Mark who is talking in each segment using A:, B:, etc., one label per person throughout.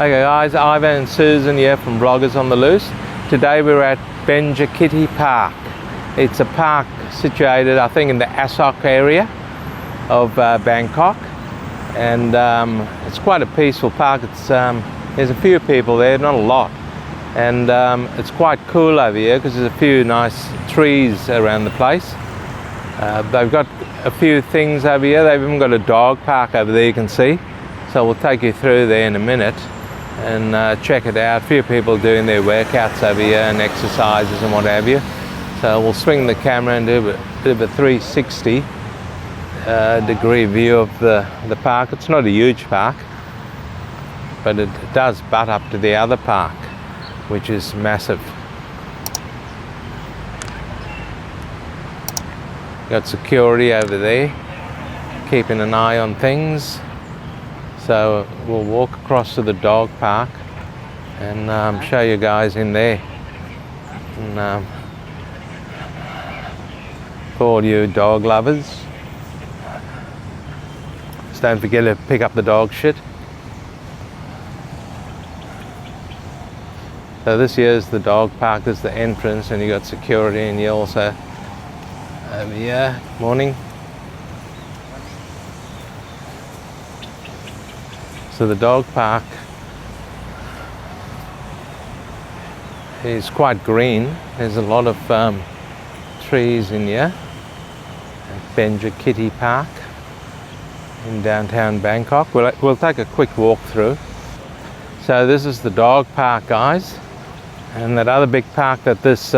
A: Okay guys, Ivan and Susan here from Vloggers on the Loose. Today we're at Benchakitti Park. It's a park situated, I think, in the Asok area of Bangkok, and it's quite a peaceful park. There's a few people there, not a lot, and it's quite cool over here because there's a few nice trees around the place. They've got a few things over here. They've even got a dog park over there, you can see. So we'll take you through there in a minute and check it out. A few people doing their workouts over here and exercises and what have you. So we'll swing the camera and do a bit of a 360 degree view of the park. It's not a huge park, but it does butt up to the other park, which is massive. Got security over there, keeping an eye on things. So we'll walk across to the dog park and show you guys in there. And, for all you dog lovers, just don't forget to pick up the dog shit. So this here's the dog park. There's the entrance, and you got security, and you also over here. Morning. So the dog park is quite green. There's a lot of trees in here at Benchakitti Park in downtown Bangkok. We'll take a quick walk through. So this is the dog park, guys, and that other big park that this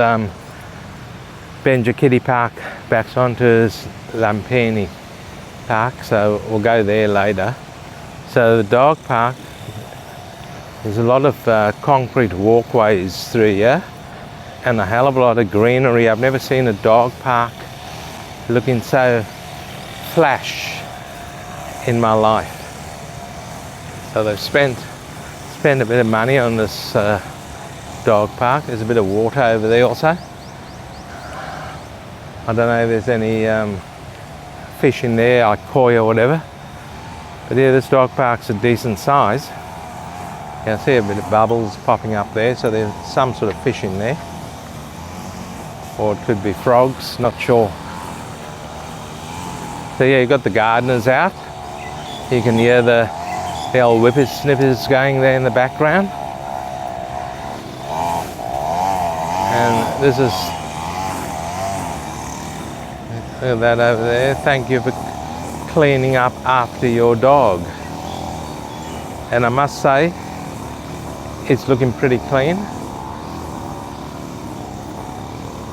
A: Benchakitti Park backs onto is Lumpini Park. So we'll go there later. So the dog park, there's a lot of concrete walkways through here and a hell of a lot of greenery. I've never seen a dog park looking so flash in my life. So they've spent a bit of money on this dog park. There's a bit of water over there also. I don't know if there's any fish in there, like koi or whatever. But yeah, this dog park's a decent size. You can see a bit of bubbles popping up there, so there's some sort of fish in there. Or it could be frogs, not sure. So yeah, you've got the gardeners out. You can hear the old whippersnippers going there in the background. And this is, look at that over there. Thank you for cleaning up after your dog. And I must say, it's looking pretty clean.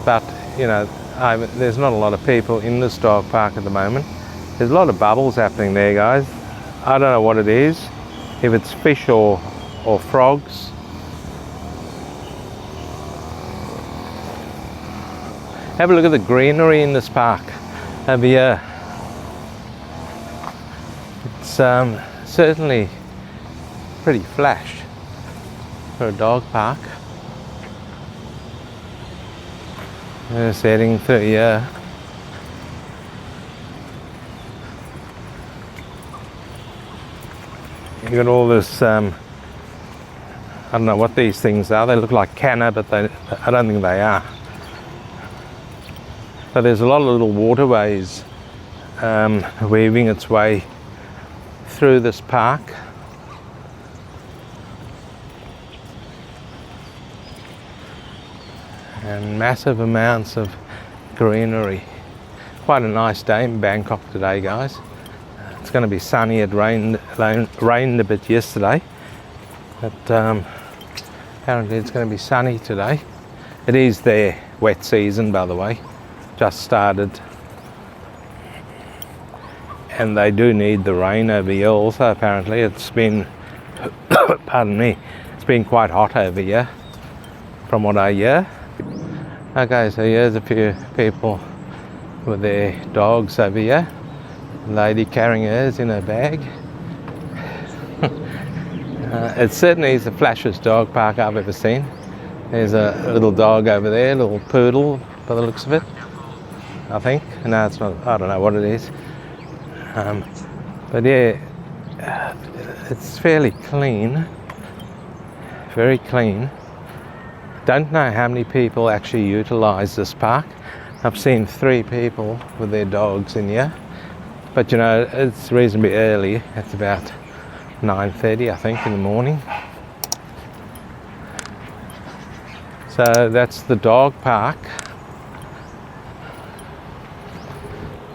A: But, you know, there's not a lot of people in this dog park at the moment. There's a lot of bubbles happening there, guys. I don't know what it is, if it's fish or frogs. Have a look at the greenery in this park over here. It's certainly pretty flash for a dog park. Just heading through here. You got all this, I don't know what these things are. They look like canna, but I don't think they are. But there's a lot of little waterways weaving its way through this park. And massive amounts of greenery. Quite a nice day in Bangkok today, guys. It's going to be sunny. It rained a bit yesterday, but apparently it's going to be sunny today. It is their wet season, by the way, just started. And they do need the rain over here also, apparently. It's been, pardon me, it's been quite hot over here, from what I hear. Okay, so here's a few people with their dogs over here. A lady carrying hers in her bag. It certainly is the flashiest dog park I've ever seen. There's a little dog over there, a little poodle by the looks of it, I think. No, it's not, I don't know what it is. But yeah, it's fairly clean. very clean. Don't know how many people actually utilize this park. I've seen 3 people with their dogs in here, but you know, it's reasonably early. It's about 9:30 I think in the morning. So that's the dog park.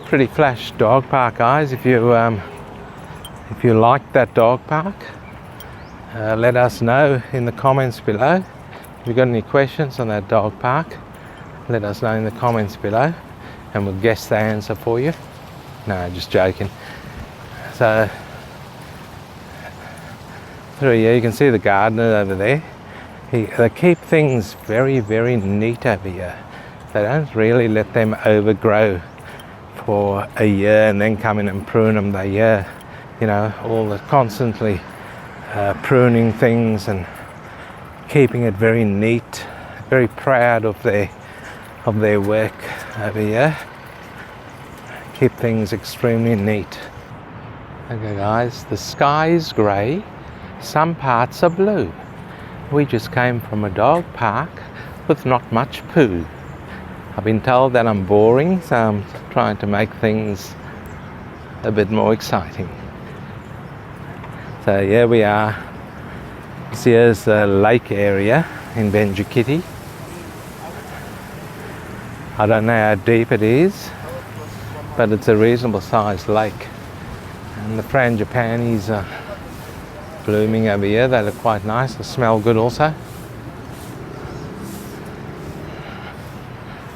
A: Pretty flash dog park, guys. If you like that dog park, let us know in the comments below. If you've got any questions on that dog park, let us know in the comments below and we'll guess the answer for you. No, just joking. So through here you can see the gardener over there. They keep things very, very neat over here. They don't really let them overgrow for a year and then come in and prune them. They you know, all the constantly pruning things and keeping it very neat. Very proud of their work over here. Keep things extremely neat. Okay guys, the sky is grey, some parts are blue. We just came from a dog park with not much poo. I've been told that I'm boring, so I'm trying to make things a bit more exciting. So here we are. Here's the lake area in Benchakitti. I don't know how deep it is, but it's a reasonable sized lake. And the frangipanis are blooming over here. They look quite nice. They smell good also.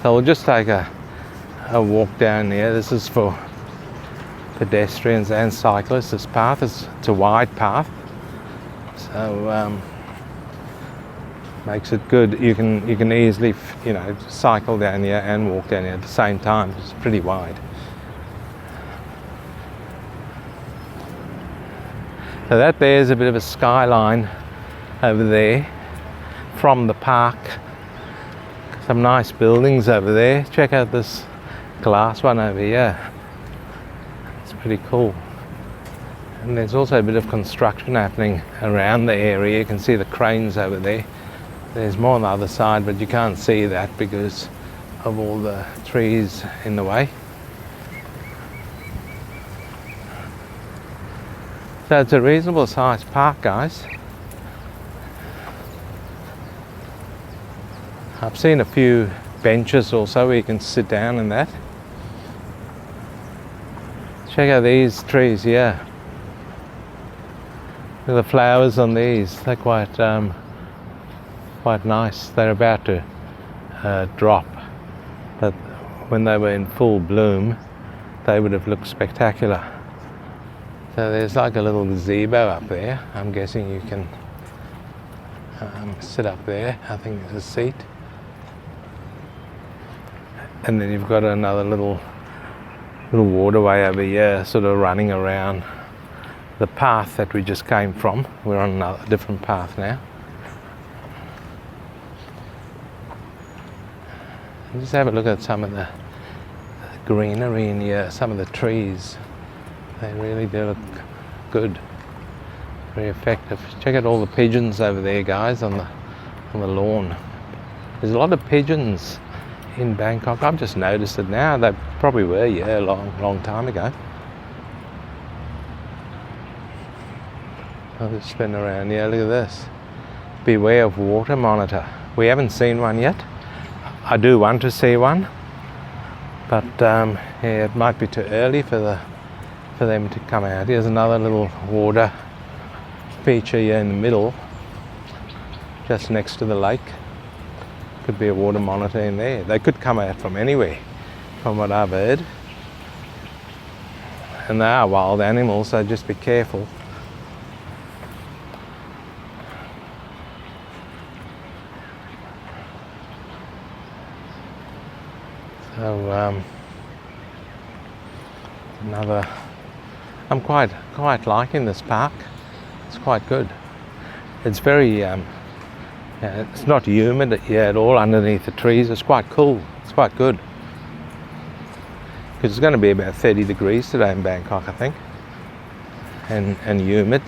A: So we'll just take a walk down here. This is for pedestrians and cyclists. This path it's a wide path, so makes it good. You can easily, you know, cycle down here and walk down here at the same time. It's pretty wide. So that there's a bit of a skyline over there from the park. Some nice buildings over there. Check out this glass one over here. It's pretty cool. And there's also a bit of construction happening around the area. You can see the cranes over there. There's more on the other side, but you can't see that because of all the trees in the way. So it's a reasonable sized park, guys. I've seen a few benches also where you can sit down in that. Check out these trees here. Look at the flowers on these. They're quite nice. They're about to drop, but when they were in full bloom, they would have looked spectacular. So there's like a little gazebo up there. I'm guessing you can sit up there. I think there's a seat. And then you've got another little waterway over here, sort of running around the path that we just came from. We're on a different path now. And just have a look at some of the greenery in here, some of the trees. They really do look good, very effective. Check out all the pigeons over there, guys, on the lawn. There's a lot of pigeons in Bangkok. I've just noticed it now. They probably were here a long time ago. I'll just spin around here. Look at this. Beware of water monitor. We haven't seen one yet. I do want to see one, but yeah, it might be too early for them to come out. Here's another little water feature here in the middle, just next to the lake. Could be a water monitor in there. They could come out from anywhere, from what I've heard. And they are wild animals, so just be careful. So I'm quite liking this park. It's quite good. It's very it's not humid here at all underneath the trees. It's quite cool. It's quite good. Because it's going to be about 30 degrees today in Bangkok, I think. And humid.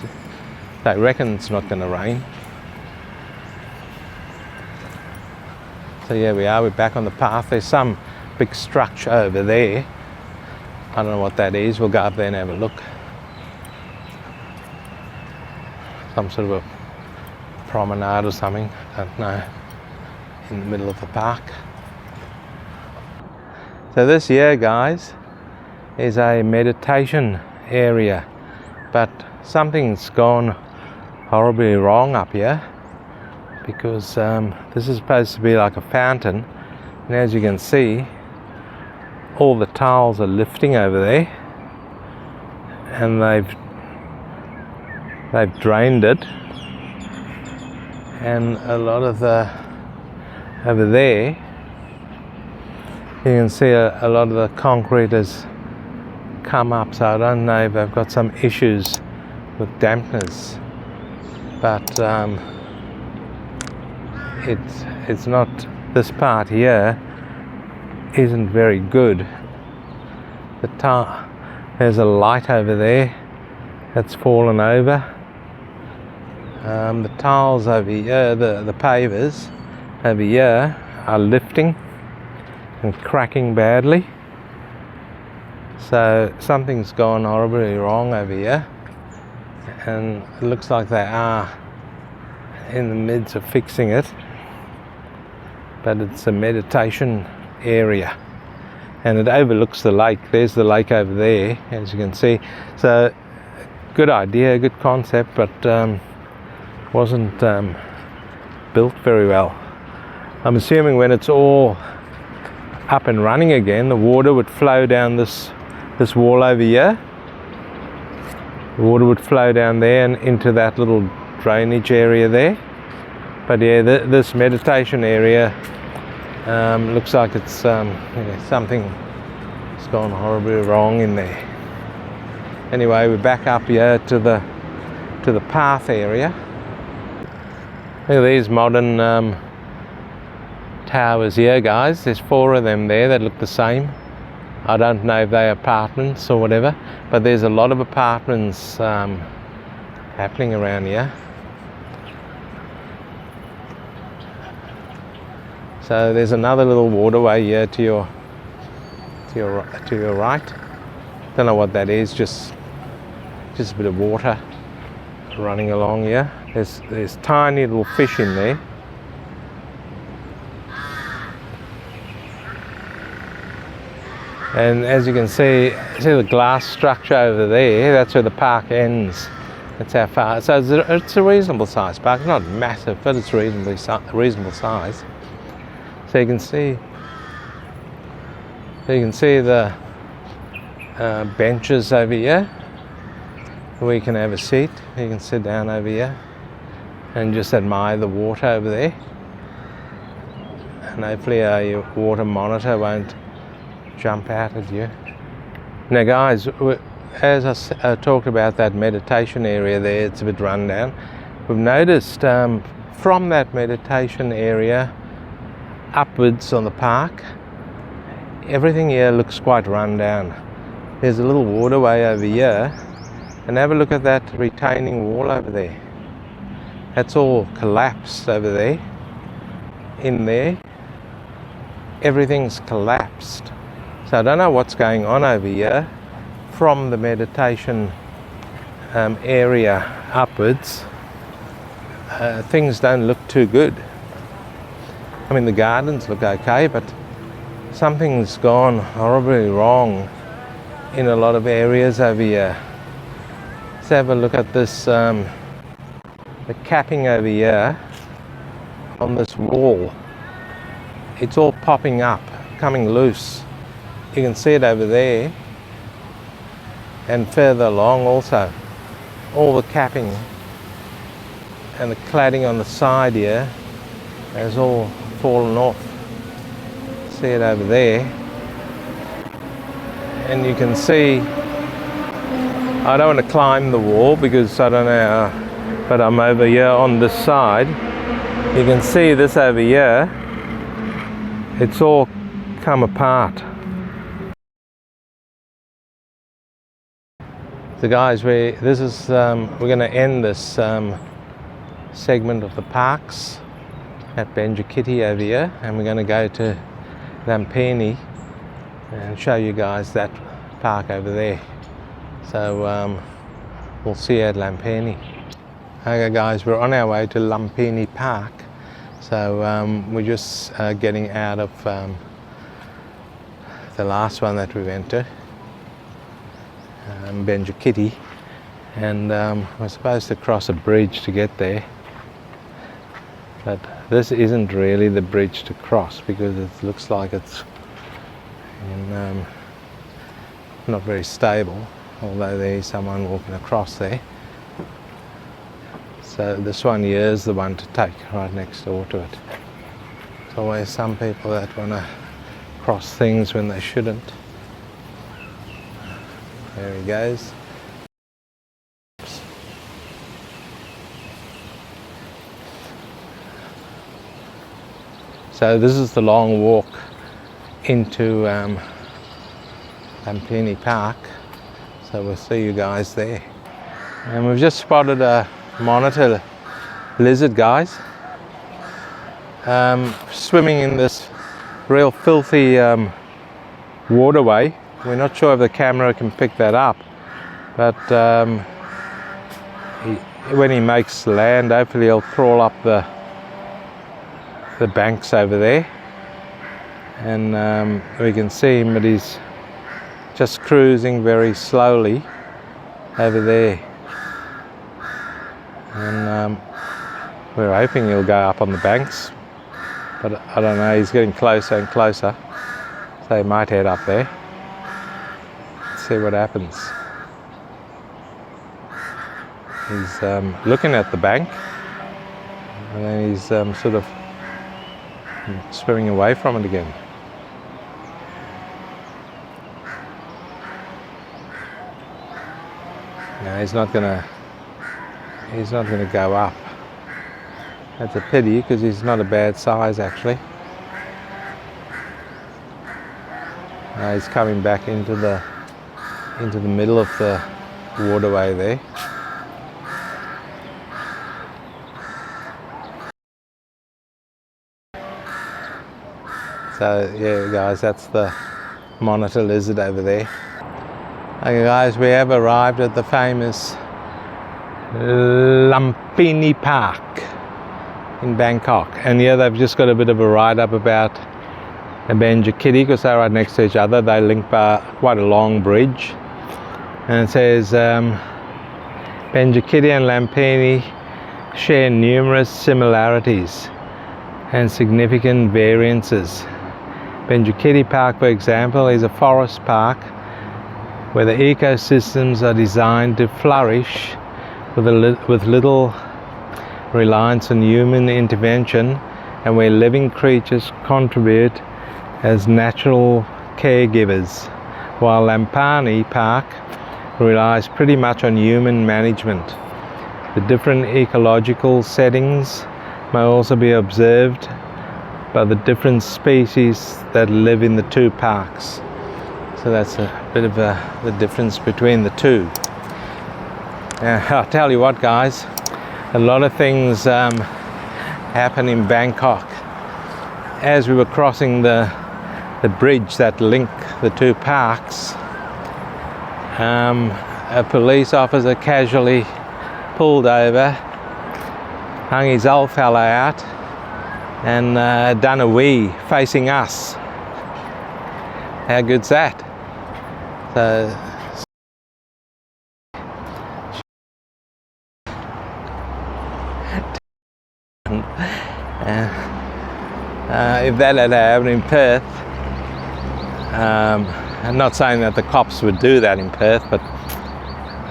A: They reckon it's not going to rain. So yeah, we're back on the path. There's some big structure over there. I don't know what that is. We'll go up there and have a look. Some sort of a promenade or something, I don't know, in the middle of the park. So this here, guys, is a meditation area, but something's gone horribly wrong up here, because this is supposed to be like a fountain, and as you can see, all the tiles are lifting over there, and they've drained it, and a lot of the over there you can see a lot of the concrete has come up, so I don't know if they've got some issues with dampness, but it's not, this part here isn't very good. There's a light over there that's fallen over. The tiles over here, the pavers over here are lifting and cracking badly. So something's gone horribly wrong over here, and it looks like they are in the midst of fixing it. But it's a meditation area, and it overlooks the lake. There's the lake over there, as you can see. So good idea, good concept, but wasn't built very well. I'm assuming when it's all up and running again, the water would flow down this wall over here. The water would flow down there and into that little drainage area there. But yeah, this meditation area looks like it's something has gone horribly wrong in there. Anyway, we're back up here to the path area. Look at these modern towers here, guys. There's 4 of them there that look the same. I don't know if they're apartments or whatever, but there's a lot of apartments happening around here. So there's another little waterway here to your right. Don't know what that is. Just a bit of water running along here. There's tiny little fish in there. And as you can see the glass structure over there, that's where the park ends. That's how far. So it's a reasonable sized park. It's not massive, but it's reasonable size. So you can see the benches over here where you can have a seat. You can sit down over here and just admire the water over there. And hopefully your water monitor won't jump out at you. Now guys, as I talked about that meditation area there, it's a bit run down. We've noticed from that meditation area upwards on the park, everything here looks quite run down. There's a little waterway over here, and have a look at that retaining wall over there. That's all collapsed over there. In there, everything's collapsed. So I don't know what's going on over here. From the meditation area upwards, things don't look too good. I mean, the gardens look okay, but something's gone horribly wrong in a lot of areas over here. Let's have a look at this, the capping over here on this wall. It's all popping up, coming loose. You can see it over there and further along also. All the capping and the cladding on the side here has all fallen off. See it over there, and you can see, I don't want to climb the wall because I don't know how, but I'm over here on this side. You can see this over here, it's all come apart. So guys, we're going to end this segment of the parks at Benchakitti over here, and we're going to go to Lumpini and show you guys that park over there. So we'll see you at Lumpini. Okay guys, we're on our way to Lumpini Park. So we're just getting out of the last one that we went to, Benchakitti, and we're supposed to cross a bridge to get there, but this isn't really the bridge to cross because it looks like it's not very stable, although there's someone walking across there. So this one here is the one to take, right next door to it. There's always some people that want to cross things when they shouldn't. There he goes. So this is the long walk into Lumpini Park. So we'll see you guys there. And we've just spotted a monitor lizard, guys, swimming in this real filthy waterway. We're not sure if the camera can pick that up, but when he makes land, hopefully he'll crawl up the banks over there, and we can see him, but he's just cruising very slowly over there. And we're hoping he'll go up on the banks, but I don't know, he's getting closer and closer, so he might head up there. Let's see what happens. He's looking at the bank, and then he's sort of swimming away from it again. No, he's not gonna go up. That's a pity because he's not a bad size actually. He's coming back into the middle of the waterway there. So yeah guys, that's the monitor lizard over there. Okay guys, we have arrived at the famous Lumpini Park in Bangkok, and here they've just got a bit of a write up about Benchakitti because they're right next to each other. They link by quite a long bridge, and it says Benchakitti and Lumpini share numerous similarities and significant variances. Benchakitti Park, for example, is a forest park where the ecosystems are designed to flourish with little reliance on human intervention, and where living creatures contribute as natural caregivers, while Lumpini Park relies pretty much on human management. The different ecological settings may also be observed by the different species that live in the two parks. So that's a bit of the difference between the two. I'll tell you what guys, a lot of things happen in Bangkok. As we were crossing the bridge that link the two parks, a police officer casually pulled over, hung his old fellow out, and done a wee facing us. How good's that? So if that had happened in Perth, I'm not saying that the cops would do that in Perth, but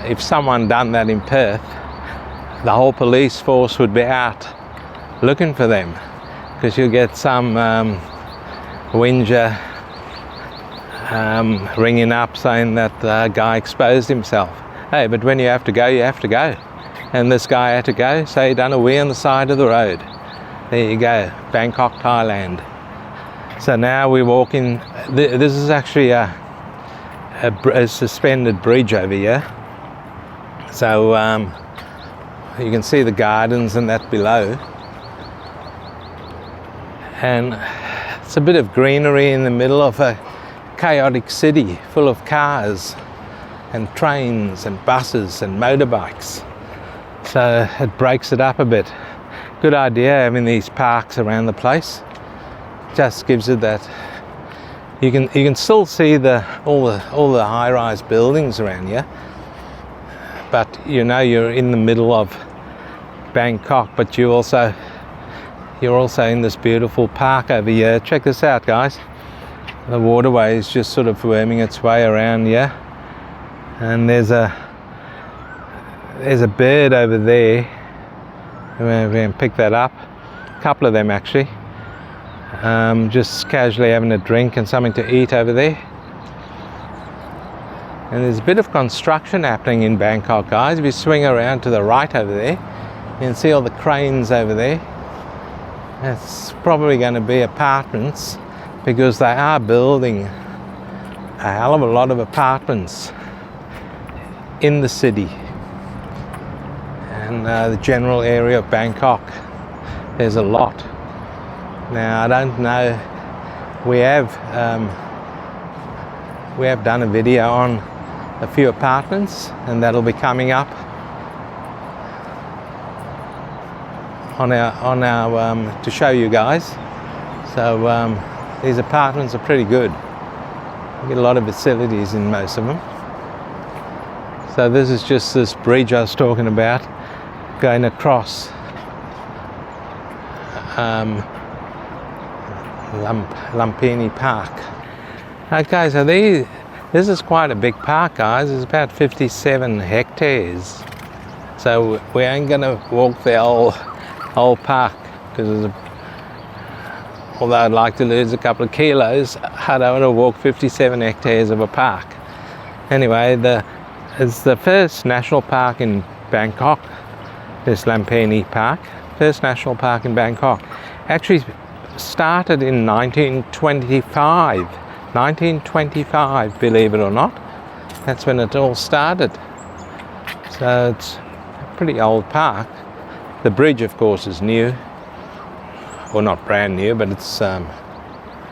A: if someone done that in Perth, the whole police force would be out looking for them, because you'll get some whinger ringing up saying that the guy exposed himself. Hey, but when you have to go, you have to go. And this guy had to go, so he done a wee on the side of the road. There you go, Bangkok, Thailand. So now we're walking, this is actually a suspended bridge over here. So you can see the gardens and that below. And it's a bit of greenery in the middle of a chaotic city full of cars and trains and buses and motorbikes. So it breaks it up a bit. Good idea having these parks around the place. Just gives it that. You can still see all the high-rise buildings around here, but you know you're in the middle of Bangkok, but you're also in this beautiful park over here. Check this out, guys. The waterway is just sort of worming its way around here, and there's a bird over there. We can pick that up. A couple of them actually. Just casually having a drink and something to eat over there. And there's a bit of construction happening in Bangkok, guys. If you swing around to the right over there, you can see all the cranes over there. It's probably going to be apartments, because they are building a hell of a lot of apartments in the city and the general area of Bangkok. There's a lot. Now I don't know. We have done a video on a few apartments, and that'll be coming up on our to show you guys. So these apartments are pretty good. You get a lot of facilities in most of them. So this is just this bridge I was talking about, going across Lumpini Park. Okay, so this is quite a big park, guys. It's about 57 hectares. So we ain't gonna walk the whole park, because although I'd like to lose a couple of kilos, I don't want to walk 57 hectares of a park. Anyway, it's the first national park in Bangkok, this Lumpini Park. First national park in Bangkok. Actually started in 1925. 1925, believe it or not. That's when it all started. So it's a pretty old park. The bridge, of course, is new. Well, not brand new, but it's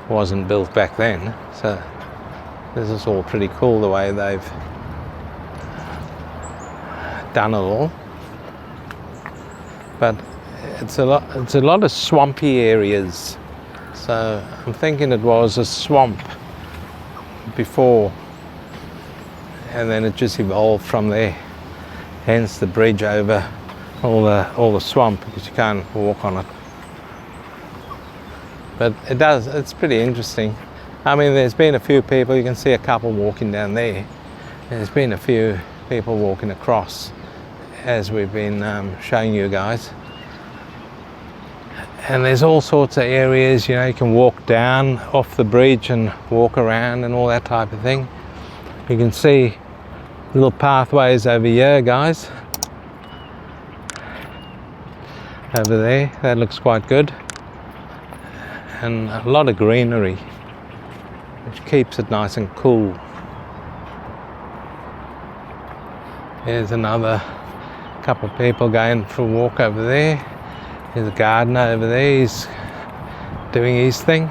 A: wasn't built back then. So this is all pretty cool, the way they've done it all. But it's a lot of swampy areas. So I'm thinking it was a swamp before, and then it just evolved from there. Hence the bridge over all the swamp, because you can't walk on it. But it's pretty interesting. I mean, there's been a few people, you can see a couple walking down there. There's been a few people walking across, as we've been showing you guys. And there's all sorts of areas, you know, you can walk down off the bridge and walk around and all that type of thing. You can see little pathways over here, guys. Over there, that looks quite good. And a lot of greenery, which keeps it nice and cool. There's another couple of people going for a walk over there. There's a gardener over there, he's doing his thing.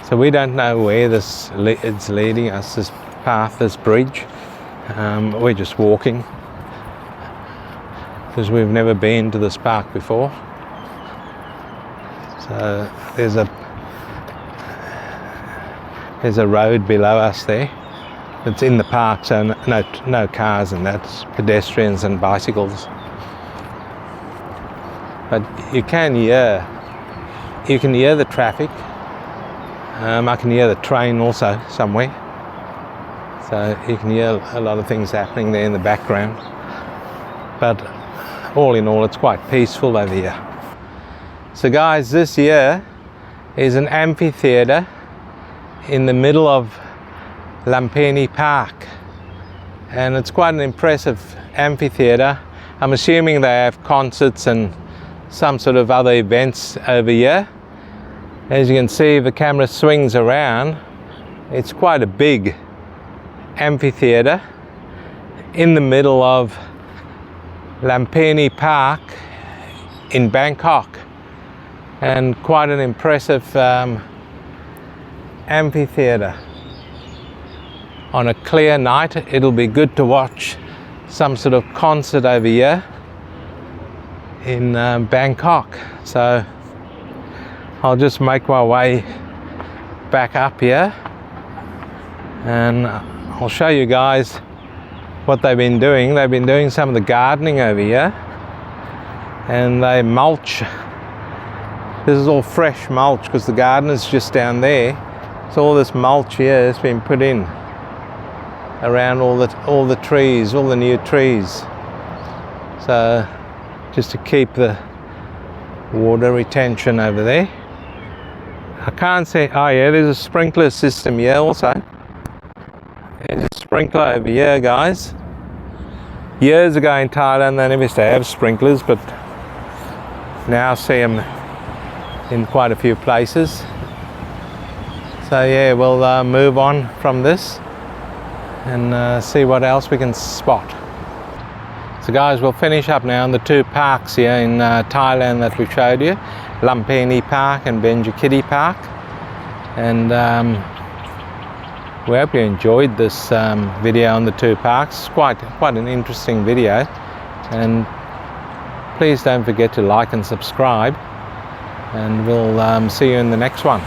A: So we don't know where it's leading us, this path, this bridge. We're just walking, because we've never been to this park before. So there's a road below us there. It's in the park, so no cars and that's pedestrians and bicycles. But you can hear the traffic. I can hear the train also somewhere. So you can hear a lot of things happening there in the background. But all in all, it's quite peaceful over here. So guys, this here is an amphitheatre in the middle of Lumpini Park, and it's quite an impressive amphitheatre. I'm assuming they have concerts and some sort of other events over here. As you can see, if the camera swings around, it's quite a big amphitheatre in the middle of Lumpini Park in Bangkok, and quite an impressive amphitheater. On a clear night it'll be good to watch some sort of concert over here in Bangkok. So I'll just make my way back up here and I'll show you guys what they've been doing. They've been doing some of the gardening over here, and they mulch. This is all fresh mulch because the garden is just down there. So all this mulch here has been put in around all the trees, all the new trees. So just to keep the water retention over there. I can't see, oh yeah, there's a sprinkler system here also. There's a sprinkler over here, guys. Years ago in Thailand they never used to have sprinklers, but now I see them in quite a few places. So yeah, we'll move on from this and see what else we can spot. So guys, we'll finish up now on the two parks here in Thailand that we showed you, Lumpini Park and Benchakitti Park. And we hope you enjoyed this video on the two parks. It's quite an interesting video, and please don't forget to like and subscribe, and we'll see you in the next one.